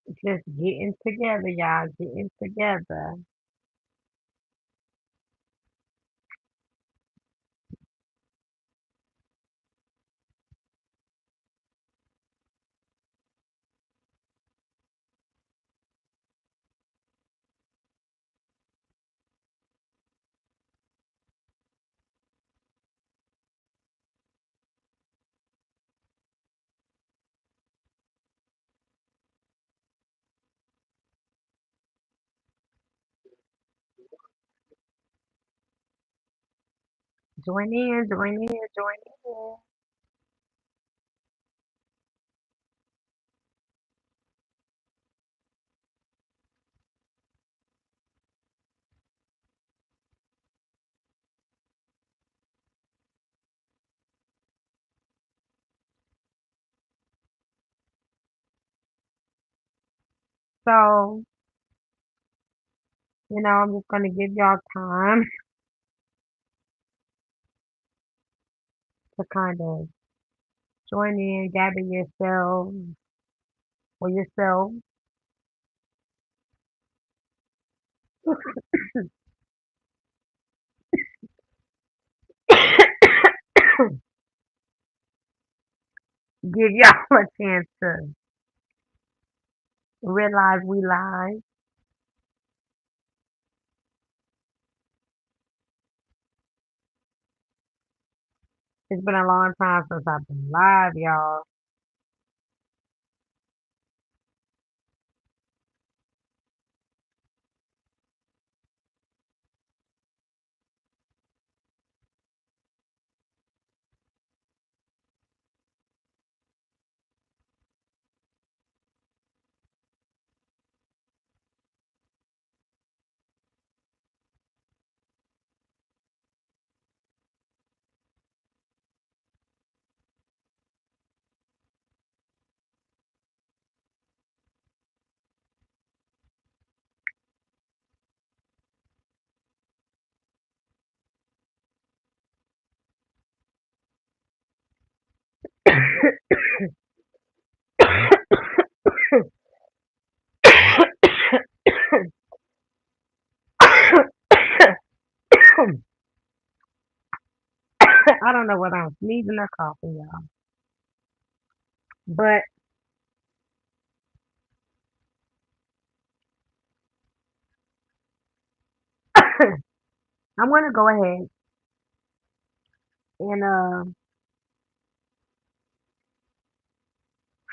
Just getting together, y'all. Getting together. Join in, join in, join in. So, I'm just gonna give y'all time to kind of join in, gather yourself or yourself. Give y'all a chance to realize we live. It's been a long time since I've been live, y'all. I don't know whether I'm sneezing or coughing, y'all. But I'm gonna go ahead and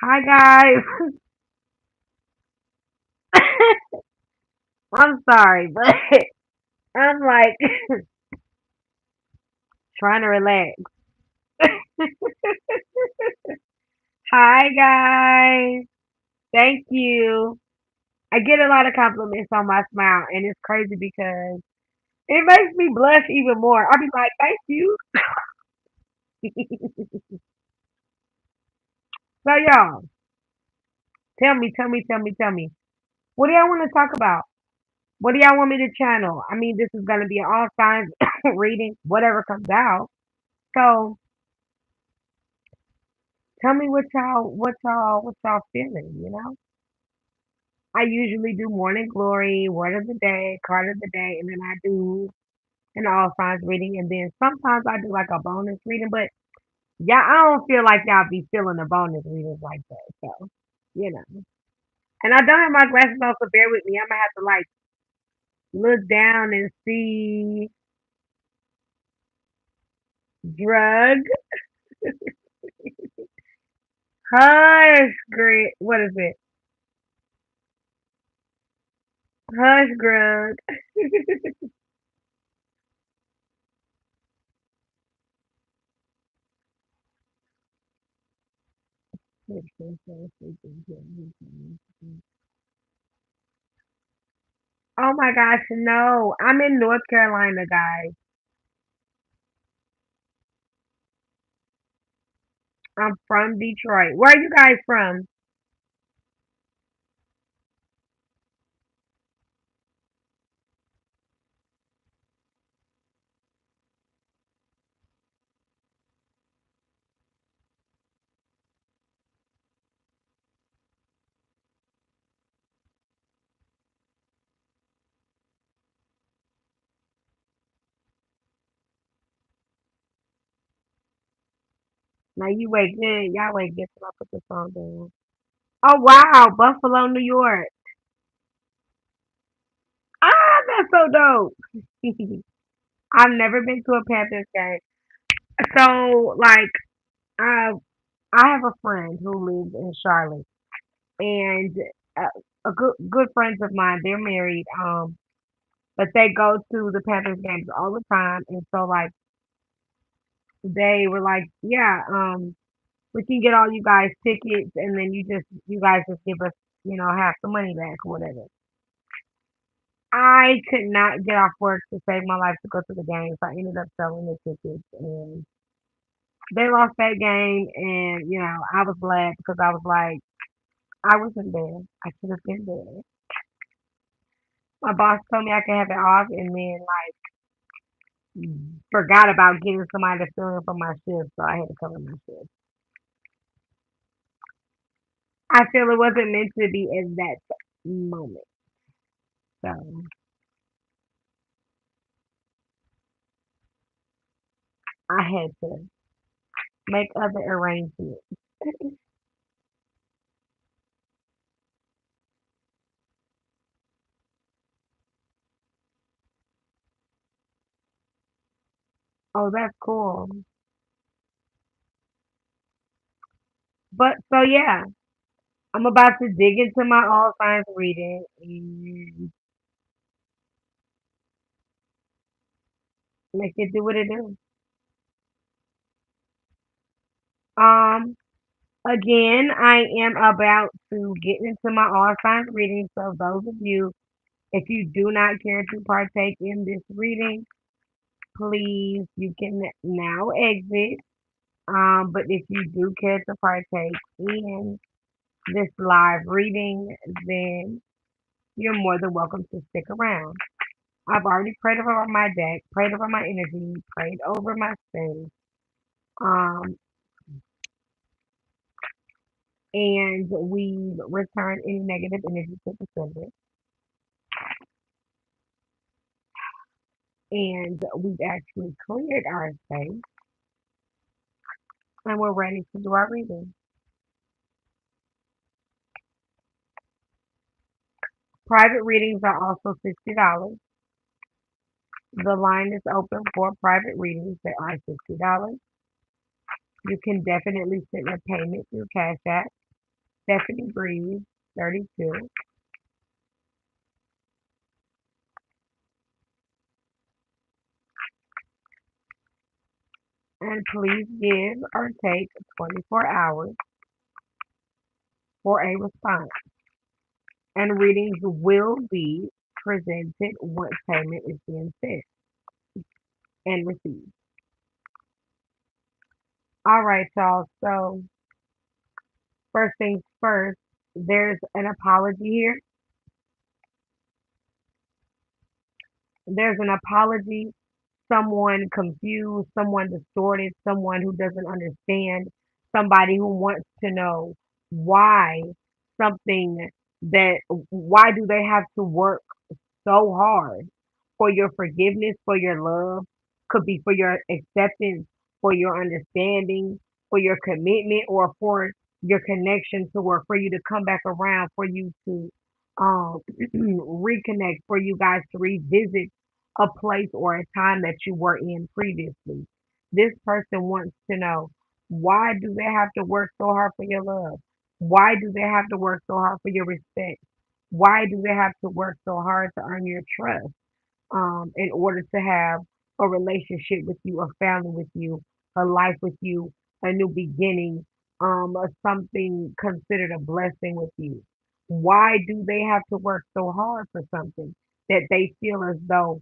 hi guys. I'm sorry, but I'm like trying to relax. Hi guys. Thank you. I get a lot of compliments on my smile and it's crazy because it makes me blush even more. I'll be like, thank you. So y'all, tell me. What do y'all want to talk about? What do y'all want me to channel? I mean, this is gonna be an all science reading, whatever comes out. So tell me what y'all feeling. I usually do morning glory, word of the day, card of the day, and then I do an all signs reading, and then sometimes I do like a bonus reading. But yeah, I don't feel like y'all be feeling the bonus readings like that. So you know, and I don't have my glasses on, so bear with me. I'm gonna have to like look down and see drug. Hush, great. What is it? Hush, Grug. Oh my gosh, no. I'm in North Carolina, guys. I'm from Detroit. Where are you guys from? Now you wait good. Y'all wait good till I put the song down. Oh wow, Buffalo, New York. Ah, that's so dope. I've never been to a Panthers game. So like, I I have a friend who lives in Charlotte, and a good friends of mine. They're married. But they go to the Panthers games all the time, and so like they were like, yeah, we can get all you guys tickets, and then you guys just give us, half the money back or whatever. I could not get off work to save my life to go to the game, so I ended up selling the tickets, and they lost that game, and I was glad because I was like, I wasn't there. I should have been there. My boss told me I could have it off, and then like forgot about getting somebody to fill in for my shift, so I had to cover my shift. I feel it wasn't meant to be in that moment, so I had to make other arrangements. Oh, that's cool. But so yeah, I'm about to dig into my all science reading and make it do what it do. Um, Again, I am about to get into my all science reading. So those of you, if you do not care to partake in this reading, please you can now exit. But if you do care to partake in this live reading, then you're more than welcome to stick around. I've already prayed over my deck, prayed over my energy, prayed over my space, um, and we've returned any negative energy to the center, and we've actually cleared our space, and we're ready to do our reading. Private readings are also $60. The line is open for private readings that are $60. You can definitely send a payment through Cash App. Stephanie Breeze 32. And please give or take 24 hours for a response. And readings will be presented once payment is being sent and received. All right, y'all. So first things first, there's an apology here. There's an apology. Someone confused, someone distorted, someone who doesn't understand, somebody who wants to know why something that why do they have to work so hard for your forgiveness, for your love, could be for your acceptance, for your understanding, for your commitment, or for your connection to work, for you to come back around, for you to reconnect, for you guys to revisit a place or a time that you were in previously. This person wants to know, why do they have to work so hard for your love? Why do they have to work so hard for your respect? Why do they have to work so hard to earn your trust, in order to have a relationship with you, a family with you, a life with you, a new beginning, or something considered a blessing with you? Why do they have to work so hard for something that they feel as though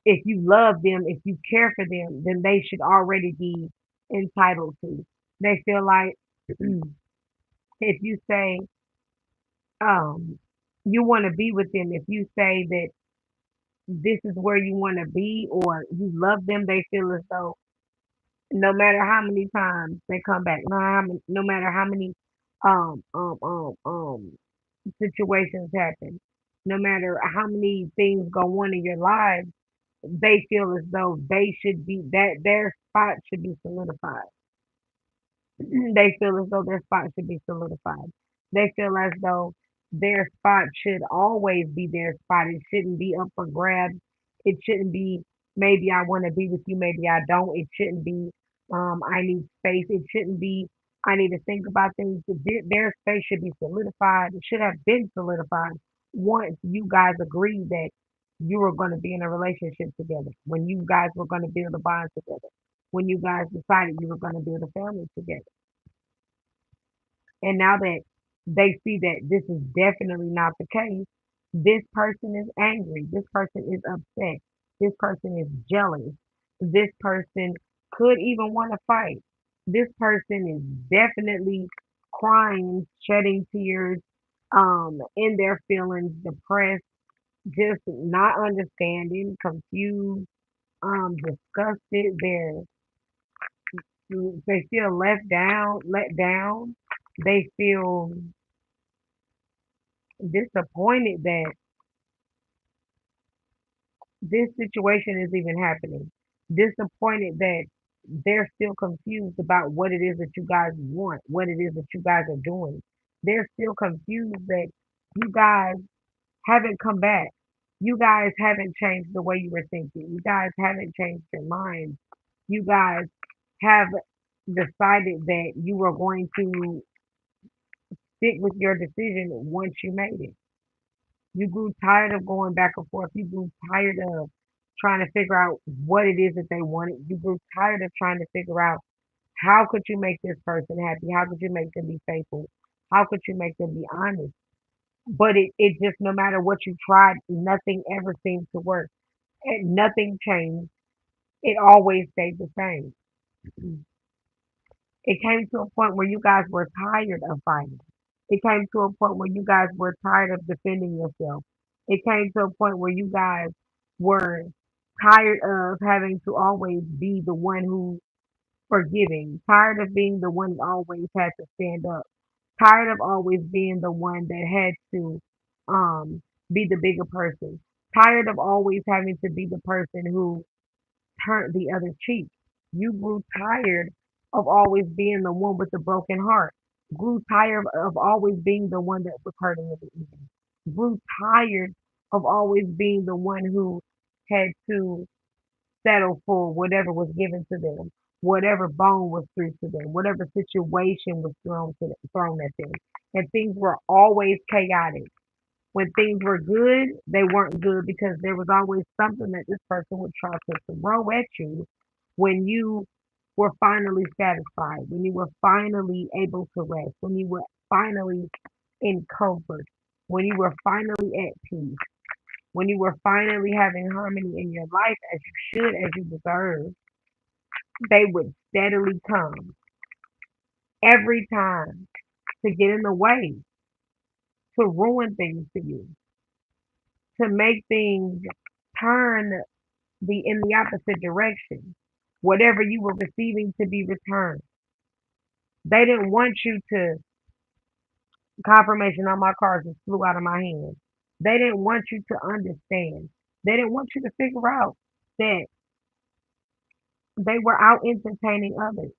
if you love them, if you care for them, then they should already be entitled to? They feel like if you say, um, you want to be with them, if you say that this is where you want to be or you love them, they feel as though no matter how many times they come back, no matter how many um um um um situations happen, no matter how many things go on in your lives, they feel as though they should be that their spot should be solidified. They feel as though their spot should be solidified. They feel as though their spot should always be their spot. It shouldn't be up for grabs. It shouldn't be maybe I want to be with you, maybe I don't. It shouldn't be I need space. It shouldn't be I need to think about things. Their space should be solidified. It should have been solidified once you guys agreed that you were going to be in a relationship together. When you guys were going to build a bond together. When you guys decided you were going to build a family together. And now that they see that this is definitely not the case, this person is angry. This person is upset. This person is jealous. This person could even want to fight. This person is definitely crying, shedding tears, in their feelings, depressed, just not understanding, confused, disgusted. They feel left down, let down. They feel disappointed that this situation is even happening. Disappointed that they're still confused about what it is that you guys want, what it is that you guys are doing. They're still confused that you guys haven't come back. You guys haven't changed the way you were thinking. You guys haven't changed your minds. You guys have decided that you were going to stick with your decision once you made it. You grew tired of going back and forth. You grew tired of trying to figure out what it is that they wanted. You grew tired of trying to figure out how could you make this person happy? How could you make them be faithful? How could you make them be honest? But it just no matter what you tried, nothing ever seemed to work. And nothing changed. It always stayed the same. It came to a point where you guys were tired of fighting. It came to a point where you guys were tired of defending yourself. It came to a point where you guys were tired of having to always be the one who forgiving, tired of being the one that always had to stand up, tired of always being the one that had to um be the bigger person, tired of always having to be the person who turned the other cheek. You grew tired of always being the one with the broken heart. Grew tired of always being the one that was hurting in the evening. Grew tired of always being the one who had to settle for whatever was given to them, whatever bone was thrown to them, whatever situation was thrown at them. And things were always chaotic. When things were good, they weren't good because there was always something that this person would try to throw at you when you were finally satisfied, when you were finally able to rest, when you were finally in comfort, when you were finally at peace, when you were finally having harmony in your life as you should, as you deserve, they would steadily come every time to get in the way, to ruin things for you, to make things turn in the opposite direction. Whatever you were receiving to be returned. They didn't want you to confirmation on my card just flew out of my hand. They didn't want you to understand. They didn't want you to figure out that they were out entertaining others,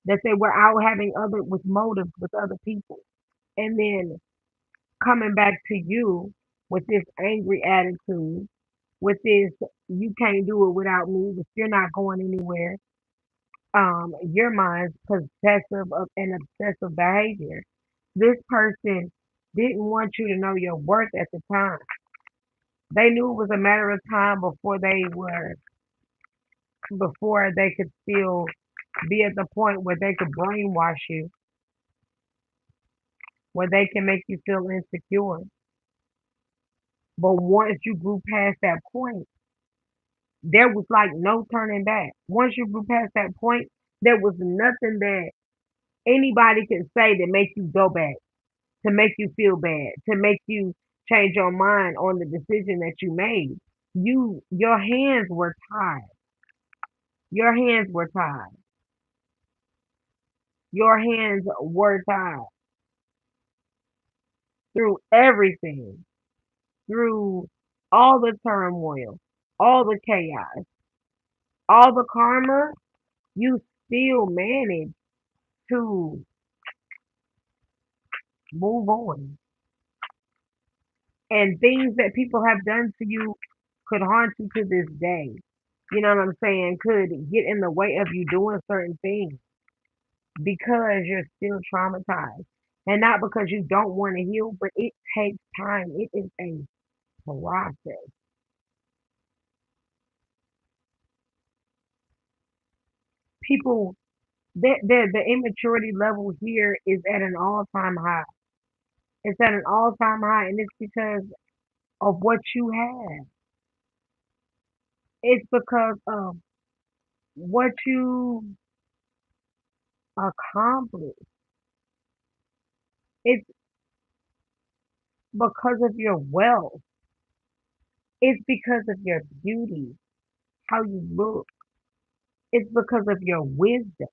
that they were out having other with motives with other people. And then coming back to you with this angry attitude, with this you can't do it without me, if you're not going anywhere, your mind's possessive of an obsessive behavior. This person didn't want you to know your worth at the time. They knew it was a matter of time before they could still be at the point where they could brainwash you, where they can make you feel insecure. But once you grew past that point, there was like no turning back. Once you grew past that point, there was nothing that anybody could say to make you go back, to make you feel bad, to make you change your mind on the decision that you made. Your hands were tied. Your hands were tied. Your hands were tied through everything, through all the turmoil, all the chaos, all the karma. You still managed to move on. And things that people have done to you could haunt you to this day. You know what I'm saying? Could get in the way of you doing certain things because you're still traumatized. And not because you don't want to heal, but it takes time. It is a process. People, the immaturity level here is at an all time high. It's at an all time high, and it's because of what you have. It's because of what you accomplished. It's because of your wealth. It's because of your beauty, how you look. It's because of your wisdom.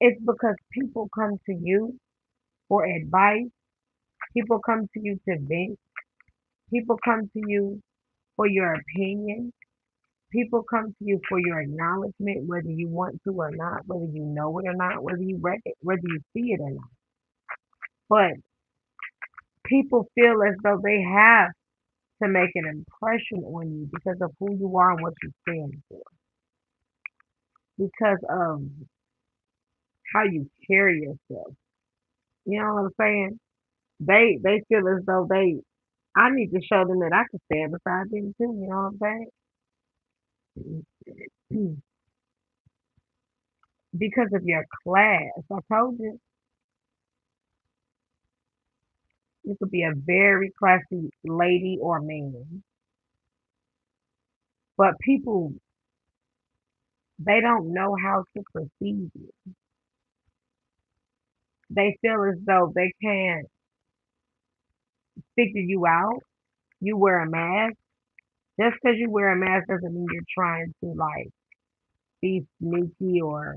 It's because people come to you for advice. People come to you to vent. People come to you for your opinion. People come to you for your acknowledgement, whether you want to or not, whether you know it or not, whether you see it or not. But people feel as though they have to make an impression on you because of who you are and what you stand for, because of how you carry yourself. You know what I'm saying? They feel as though I need to show them that I can stand beside them too. You know what I'm saying? Because of your class. I told you you could be a very classy lady or man, but people they don't know how to perceive you. They feel as though they can't figure you out. You wear a mask. Just because you wear a mask doesn't mean you're trying to like be sneaky or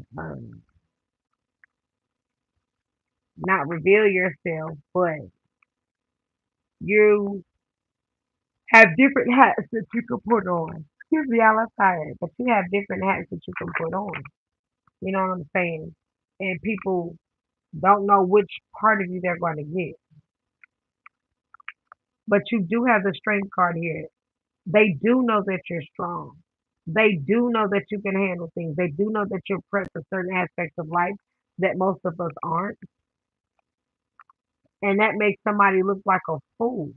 not reveal yourself, but you have different hats that you can put on. Excuse me, I love tired, but you have different hats that you can put on. You know what I'm saying? And people don't know which part of you they're going to get. But you do have the strength card here. They do know that you're strong. They do know that you can handle things. They do know that you're prepped for certain aspects of life that most of us aren't. And that makes somebody look like a fool.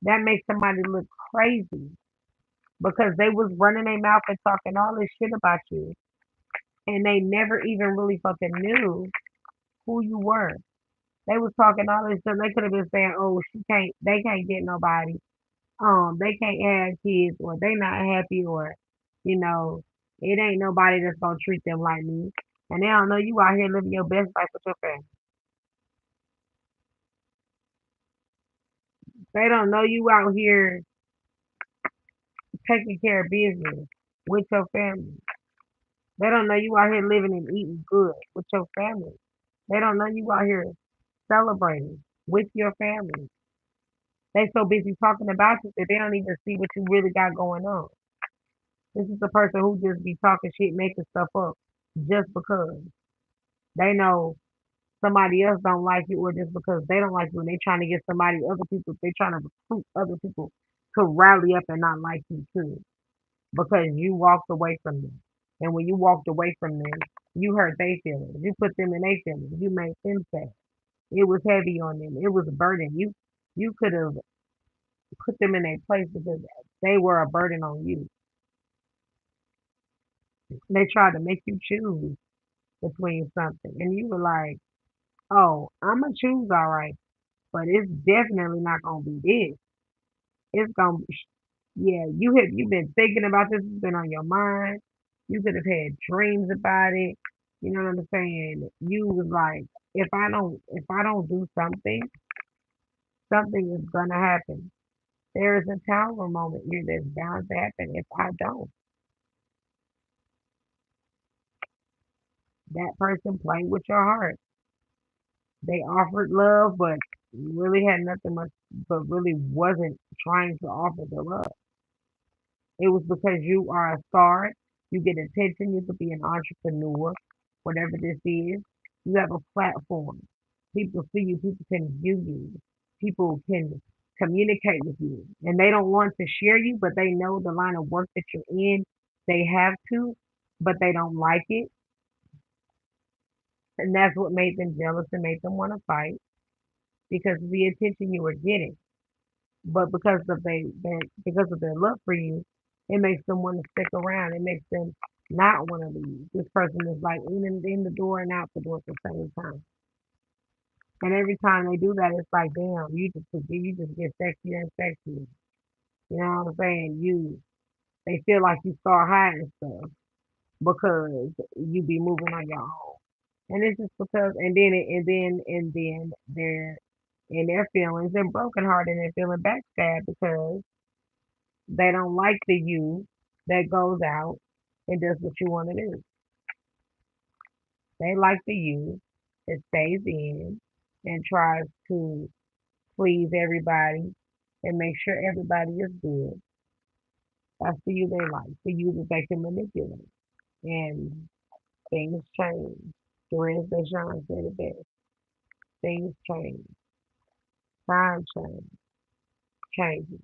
That makes somebody look crazy because they was running their mouth and talking all this shit about you. And they never even really fucking knew who you were. They was talking all this stuff. They could have been saying, "Oh, they can't get nobody. They can't have kids, or they not happy, or you know, it ain't nobody that's gonna treat them like me." And they don't know you out here living your best life with your family. They don't know you out here taking care of business with your family. They don't know you out here living and eating good with your family. They don't know you out here celebrating with your family. They so busy talking about you that they don't even see what you really got going on. This is the person who just be talking shit, making stuff up just because they know somebody else don't like you, or just because they don't like you and they trying to get they trying to recruit other people to rally up and not like you too because you walked away from them. And when you walked away from them, you hurt their feelings. You put them in their feelings. You made them sad. It was heavy on them. It was a burden. You could have put them in their place because they were a burden on you. They tried to make you choose between something, and you were like, "Oh, I'm gonna choose all right, but it's definitely not gonna be this. It's gonna be, yeah. You've been thinking about this. It's been on your mind. You could have had dreams about it. You know what I'm saying? You was like, if I don't do something, something is gonna happen. There is a tower moment here that's bound to happen if I don't." That person played with your heart. They offered love, but really had nothing much, but really wasn't trying to offer the love. It was because you are a star. You get attention. You could be an entrepreneur, whatever this is. You have a platform. People see you. People can view you. People can communicate with you. And they don't want to share you, but they know the line of work that you're in. They have to, but they don't like it. And that's what made them jealous and made them want to fight because of the attention you were getting. But because of their love for you, it makes them want to stick around. It makes them not want to leave. This person is like in the door and out the door at the same time. And every time they do that, it's like, damn, you just get sexier and sexier. You know what I'm saying? They feel like you start hiding stuff because you be moving on your own. And it's just because, and then they're in their feelings and brokenhearted and feeling backstabbed because they don't like the you that goes out and does what you want to do. They like the you that stays in and tries to please everybody and make sure everybody is good. That's the you they like. The you that they can manipulate. And things change. Therese Deshawn said it best. Things change. Time changes.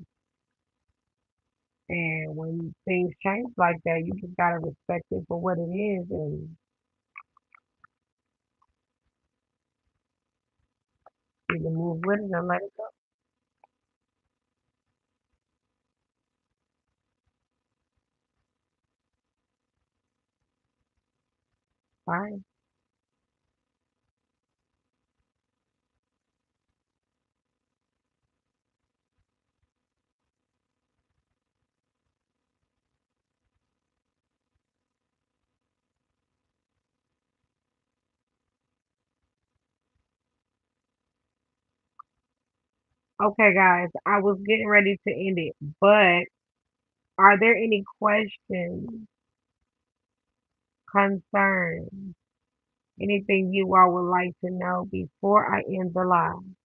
And when things change like that, you just gotta respect it for what it is and either move with it or let it go. Fine. Okay, guys, I was getting ready to end it, but are there any questions, concerns, anything you all would like to know before I end the live?